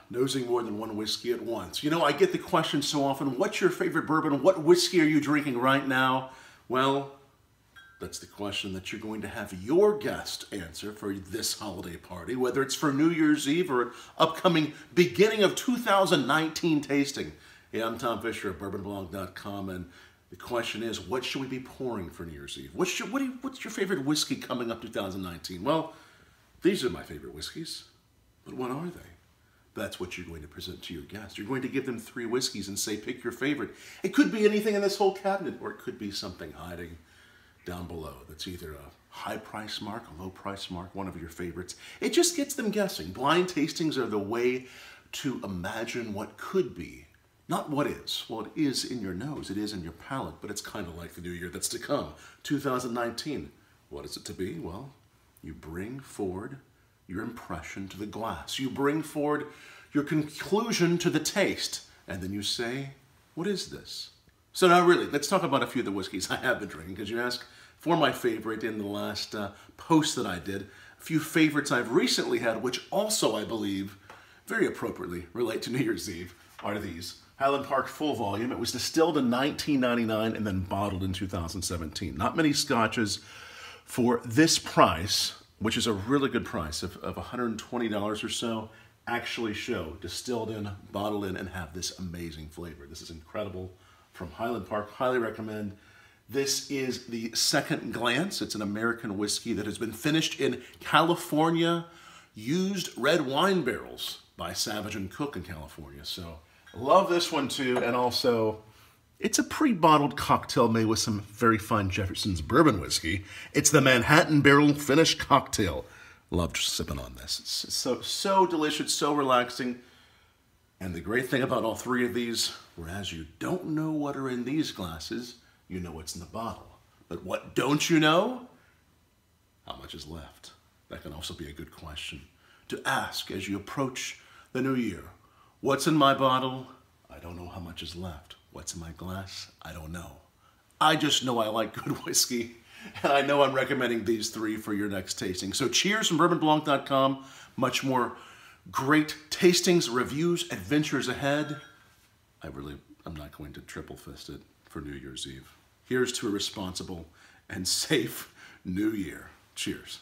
Nosing more than one whiskey at once. You know, I get the question so often, what's your favorite bourbon? What whiskey are you drinking right now? Well, that's the question that you're going to have your guest answer for this holiday party, whether it's for New Year's Eve or an upcoming beginning of 2019 tasting. Hey, I'm Tom Fischer of bourbonblog.com, and the question is, what should we be pouring for New Year's Eve? What's your favorite whiskey coming up 2019? Well, these are my favorite whiskeys, but what are they? That's what you're going to present to your guest. You're going to give them 3 whiskeys and say, pick your favorite. It could be anything in this whole cabinet, or it could be something hiding down below that's either a high price mark, a low price mark, one of your favorites. It just gets them guessing. Blind tastings are the way to imagine what could be, not what is. Well, it is in your nose, it is in your palate, but it's kind of like the new year that's to come, 2019. What is it to be? Well, you bring forward your impression to the glass. You bring forward your conclusion to the taste, and then you say, what is this? So now really, let's talk about a few of the whiskeys I have been drinking, because you asked for my favorite in the last post that I did. A few favorites I've recently had, which also, I believe, very appropriately relate to New Year's Eve, are these. Highland Park Full Volume. It was distilled in 1999 and then bottled in 2017. Not many scotches for this price, which is a really good price of $120 or so, actually show distilled in, bottled in, and have this amazing flavor. This is incredible from Highland Park. Highly recommend. This is the Second Glance. It's an American whiskey that has been finished in California used red wine barrels by Savage and Cooke in California. So love this one too, and also it's a pre-bottled cocktail made with some very fine Jefferson's bourbon whiskey. It's the Manhattan Barrel Finish Cocktail. Loved sipping on this. It's so delicious, so relaxing. And the great thing about all 3 of these, whereas you don't know what are in these glasses, you know what's in the bottle. But what don't you know? How much is left? That can also be a good question to ask as you approach the new year. What's in my bottle? I don't know how much is left. What's in my glass? I don't know. I just know I like good whiskey, and I know I'm recommending these 3 for your next tasting. So cheers from bourbonblog.com. Much more great tastings, reviews, adventures ahead. I'm not going to triple fist it for New Year's Eve. Here's to a responsible and safe New Year. Cheers.